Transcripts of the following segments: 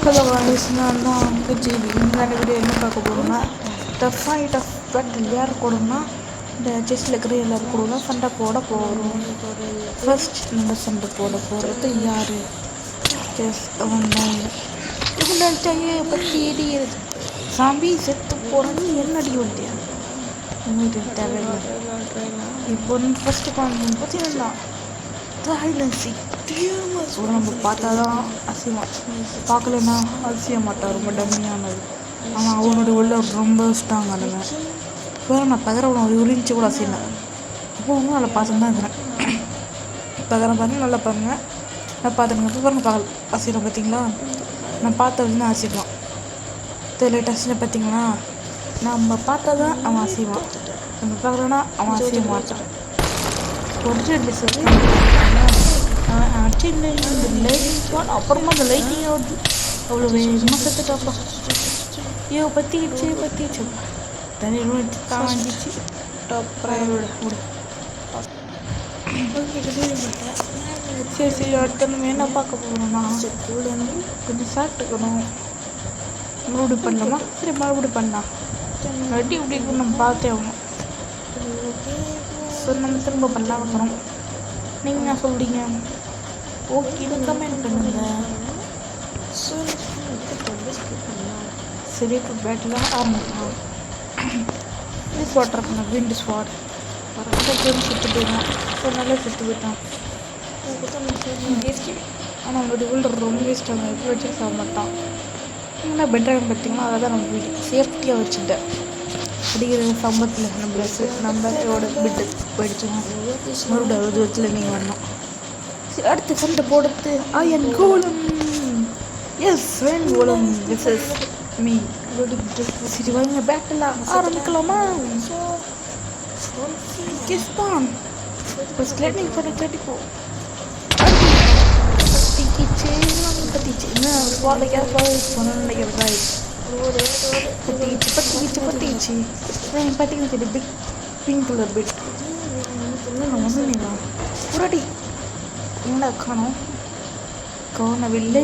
Hello guys, நான் தான் GB. இந்த வீடியோ என்ன பார்க்க போகிறோம்னா, த ஃபைட் ஆஃப் பேட்டில் யார் கூடனா இந்த செஸ்ஸில் இருக்கிற எல்லாரும் கூட தான் சண்டை போட போகிறோம். ஃபர்ஸ்ட் நம்ம சண்டை போட போகிறது யார்? செஸ் இவங்கள்ட்டையே பற்றி எரியுது. சாம்பி செத்து போகிறேன்னு என்ன அடி வண்டியா உங்களுக்கு தேவையில்லை. இப்போ ஃபஸ்ட்டு கான்செப்ட் பார்த்தீங்கன்னா நம்ம பார்த்தா தான் அசியமாக, பார்க்கலன்னா அசிய மாட்டான். ரொம்ப டம்மியானது. ஆனால் அவனுடைய உள்ள ரொம்ப ஸ்ட்ராங்கானவன். வேறு நான் பகரம் உரிஞ்சு கூட அசியேன். அப்போ ஒன்றும் நல்லா பார்த்துன்னு தான் இருக்கிறேன். பகரம் பாருங்க, நல்லா பாருங்க. நான் பார்த்துட்டு பாருங்க, பகல் அசியம் பார்த்தீங்களா? நான் பார்த்த வந்து அசியலாம் லேட்டஸ்ட்டு பார்த்தீங்களா? நம்ம பார்த்தா தான் அவன் அசியவான். நம்ம பார்க்கலன்னா அவன் அசிய மாட்டான். அப்புறமா அந்த லைட்டிங் ஆகுது. அவ்வளோ வேகமாக செத்துட்டாப்பா. ஐயோ பற்றிச்சு தண்ணி காஞ்சிச்சு. சரி அடுத்த நம்ம என்ன பார்க்க போகிறோம்னா, கொஞ்சம் சாப்பிட்டுக்கணும். மறுபடி பண்ணலாமா? சரி மறுபடி பண்ணலாம். வட்டி இப்படி நம்ம பார்த்தே ஆகணும். ஸோ நம்ம திரும்ப பண்ணலாம் போகிறோம். நீங்கள் என்ன சொல்கிறீங்க? ஓகே கமெண்ட் பண்ணுங்க. சரி இப்போ பேட்டெலாம் ஆரம்பிக்கலாம். டிஷ் வாட்டர் பண்ண க்ரீன் டிஷ் வாட்டர் செத்து போயிட்டான். ஸோ நல்லா செத்து போயிட்டான். ஆனால் அவங்களுடைய உள்ள ரொம்ப வேஸ்ட் ஆகும். எப்படி வச்சு சாப்பிட மாட்டான். என்ன பெட்டர் பார்த்தீங்கன்னா அதை தான் நம்ம வீட்டுக்கு சேஃப்டியாக வச்சுட்டேன். அடிக்கிற சம்பத்தில் நம்மளோட பிட்டு போயிடுச்சோம். மறுபடியும் 60 வருஷத்தில் நீங்கள் வரணும். சரி அடுத்து சண்டை போடுறது அயன் கோலம். எஸ் அயன் கோலம் விசஸ் மீ. சரி வாங்க பேட்டெல்லாம் ஆரம்பிக்கலாமா? கிஸ்பான் ஃபர்ஸ்ட் லேட்டிங் பண்ண கட்டிப்போ பற்றிச்சு என்ன சுவாலைக்காக பண்ணணும்னு நினைக்கிறதா பற்றிச்சு பார்த்தீங்கன்னா சரி பிக் பிங்க் கலர் பிட் நான் வந்துங்களா புரடி என்ன காணவில்லை.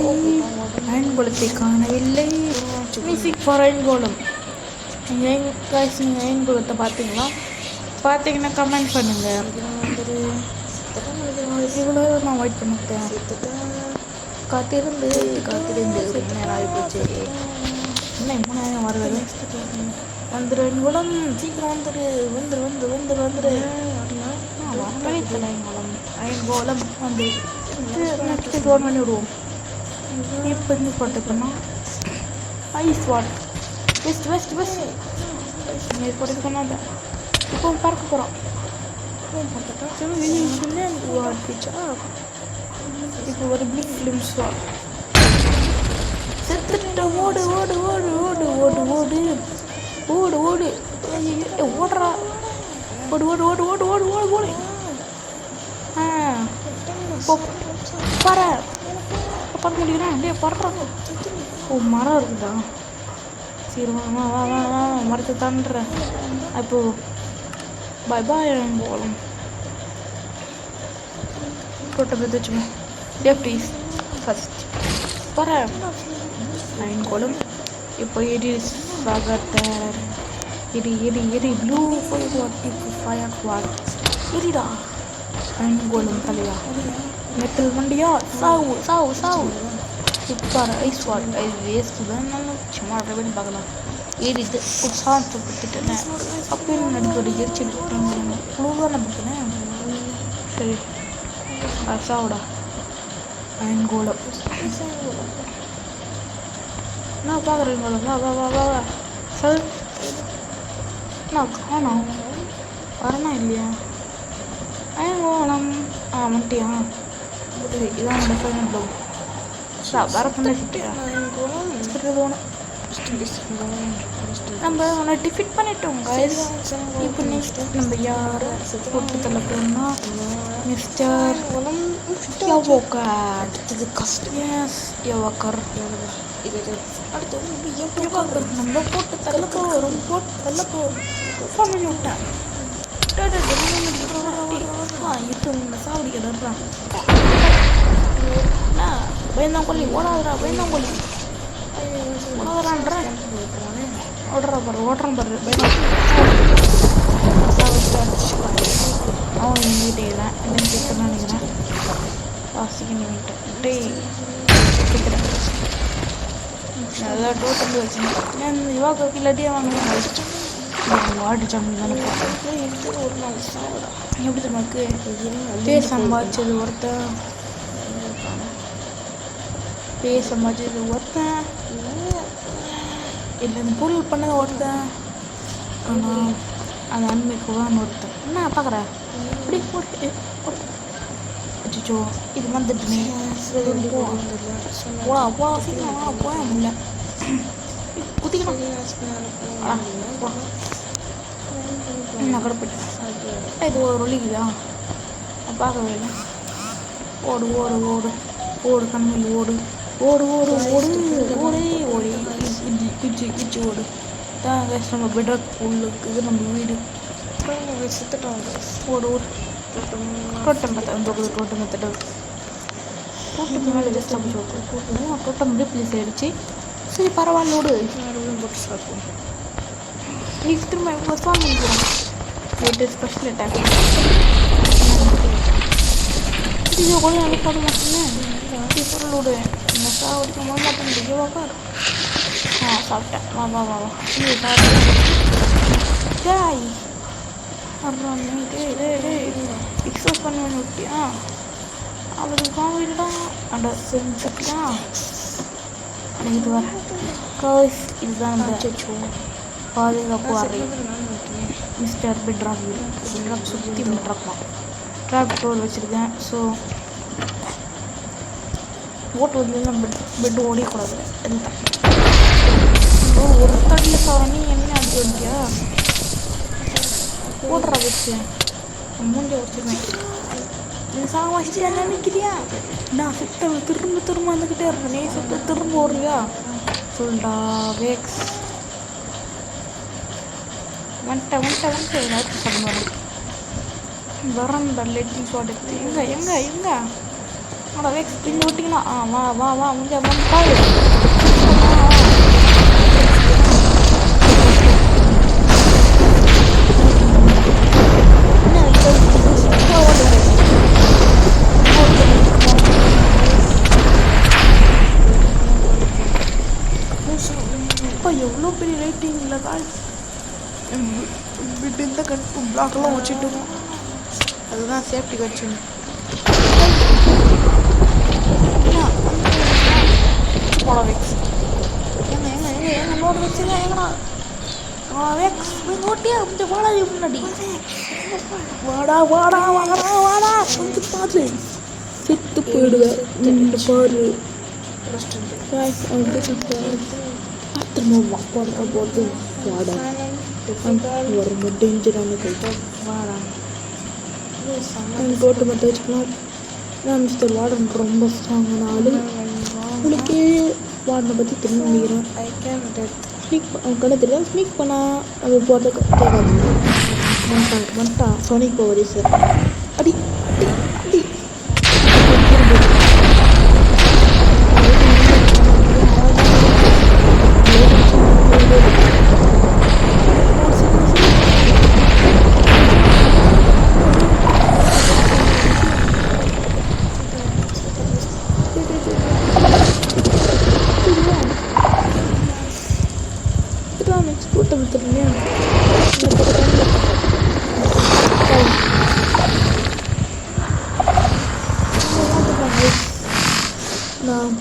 அயன்கோலத்தை காணவில்லை. Music for Ayankolam. நீங்கள் அயன்கோலத்தை பார்த்தீங்கன்னா கமெண்ட் பண்ணுங்கள். இவ்வளோ நான் வெயிட் பண்ணிட்டேன். காத்திருந்து ரொம்ப நேரம் ஆகிப்போச்சு. என்ன இவ்வளோ நேரம் வருது? வந்துடு அயன்கோலம், சீக்கிரம் வந்துடு. அயன்கோலம் வந்து நெக்ஸ்ட்டு டோன் பண்ணி விடுவோம். இப்போ இருந்து போட்டுக்கணும். ஐஸ் வாட் வெஸ்ட் போட்டு சொன்னாங்க. இப்போ பார்க்க போகிறோம். இப்போ ஒரு பிக் ஃபிலிம்ஸ் செத்துட்ட. ஓடு ஓடுறா. ஓடு பாரு பார்க்க முடியுமா? அப்படியே படுறாங்க. ஓ மரம் இருக்குதா? சரி வா மரத்தை தாண்டுறேன். அப்போ பாய் போகலாம். போட்ட பற்றிச்சுமா டேப்டீஸ் ஃபஸ்ட் பாரு அயன் கோலம். இப்போ சாகத்தர் எரி ப்ளூ ஃபயர் வாட் எரிடா அயன்கோலம் தலையா மெட்டல் வண்டியா சாவு. Super ice what ice waste தான். சும்மா பண்ணி பார்க்கலாம். ஏறிது ஒரு சாதத்தை பட்டுட்டேனே அப்படின்னு நடிக்க எரிச்சு குழுவாக நம்பிக்கிறேன். சரி சாவுடா அயன்கோலம். நான் பார்க்குறேன் கோலம். வா சார் நான் காணோம். வரணும் இல்லையா? அயன்கோலம் வந்துட்டியா? இதான் என்னோட ஃபைனல் ப்ளோ. வர பண்ணிட்டியா? சரி போகணும். நம்ம அவனை டிஃபிட் பண்ணிட்டோம் கைஸ். இப்போ நெக்ஸ்ட் நம்ம யார் போட்டு தள்ள போகிறோம்னா மிஸ்டர் யோகர். இது கஷ்டம். எஸ் யோகர். அடுத்து நம்ம போட்டு தள்ள போகிறோம். பண்ணி விட்டேன். இது சாவடி கிடறான். பயந்தாங்கொல்லி ஓடாதரா. பயந்தாங்கொல்லி ஓடுறான்ற ஓடுறா பாரு ஓடுறான் பாரு அவன் எங்கிட்டே இல்லை என்னன்னு கேட்கணும்னு நினைக்கிறேன் வாசிக்கணும் டேய் கேட்குறேன் நல்லா டோட்டல் வச்சுருந்தேன் இவாக்கு இல்லாட்டியே வாங்க வாட்டு சாமி தானே ஒரு நாள் சாப்பிடா எப்படி நமக்கு பேர் சம்பாதிச்சது ஒருத்தன் பேர் சம்பாதிச்சது ஒருத்தன் இல்லை இந்த பொருள் பண்ணது ஒருத்தன் ஆனால் அது அன்மைக்குவான்னு ஒருத்தன் என்ன பார்க்குற அப்படி அச்சோ இது வந்துட்டுனே போடா போடா சீக்கிரம் போய முடியல குத்திக்கணும் நான் கூட போயிட்டேன் இது ஒரு ஒலிக்குதா பார்க்கவே இல்லை ஓடு ஓடு ஓடு ஓடு கண்மையில் ஓடு ஓடு ஓடு ஓடு ஓடே ஓடி கிச்சு கிச்சு ஓடு தான் கேஸ் நம்ம பெட்ராக் உள்ளுக்கு இது நம்ம வீடு சுத்தட்டோம் ஓடு ஓடு டோட்டம் பார்த்தா டோட்டம் மெத்தட் டோட்டம் மேலே ஜஸ்ட் அப்படி சொல்லிட்டு டோட்டம் ரீப்ளேஸ் ஆகிடுச்சு சரி பரவாயில்ல ஓடு போட்டு சாப்பிடுவோம் நீ திரும்ப இவ்வளோ சாங் பண்ணிக்கிறோம் லேட்டு ஸ்பெஷல் அட்டாக் இது கூட நல்லா போட மாட்டேன்னு பொருள் விடு என்ன சாப்பிட்டு மாட்டேன் முடியும் உக்கார் சாப்பிட்டேன் வா வா வா வா இது சாய் அப்புறம் எக்ஸசைஸ் பண்ண விட்டியா அவளுக்கு வாங்கிட்டா அட செஞ்சுட்டியா இது வர காய்ஸ் இதுதான் பாதுகாப்பு அறை மிஸ்டர் பெட்ராக் பெட்ராக் சுற்றி பெட்ராக்லாம் ட்ராப் டோர் வச்சுருக்கேன் ஸோ ஓட்டு வந்து பெட்டு ஓடிக்கூடாது அதுதான் ஒரு தடியில் சாரணி என்ன அடிச்சு வந்துட்டியா ஓடுறா வச்சு மூஞ்சி வச்சுருவேன் நீ சாங்க வச்சு என்ன நிற்கிறியா நான் சுத்த திரும்ப திரும்ப வந்துக்கிட்டே இருக்கேன் நீ சுத்த திரும்ப ஓடுறியா சொல்டா வேக்ஸ் வந்துட்டு எல்லாருக்கும் சொல்லுவாங்க வரண்டா லெட்டி ஷாட் எடுத்து எங்க அடா வேக்ஸ் பிரிஞ்சு விட்டிங்கன்னா வா வா வா முடிஞ்சா வந்து பாரு அப்பா எவ்வளோ பெரிய லைட்டிங் இல்லை காய்ஸ் இப்படி இந்த கட்டு பிளாக்லாம் வச்சுட்டு அதுதான் சேஃப்டி வச்சு போட வேக்ஸ் எங்க நோடு வச்சுங்க எங்கடா வேக்ஸ் ஓட்டியா கொஞ்சம் வாடா முன்னாடி வாடா கொஞ்சம் பார்த்து செத்து போயிடுவேன் இந்த பாரு பத்திரமா போட்டு வாடா ரொம்ப டேஞ்சரான கைட்டா வாடா போட்டு மட்டும் வச்சுக்கலாம் நான் மிஸ்டர் வார்டன் ரொம்ப ஸ்ட்ராங்கான ஆள் உங்களுக்கே வார்டனை பற்றி தெரிஞ்சு நினைக்கிறேன் ஸ்னீக் அவன் கடை தெரியும் ஸ்னீக் பண்ணால் அது போட்டு கேட்காது வந்துட்டான் சோனிக் பவரே சார் அடி அடி நான்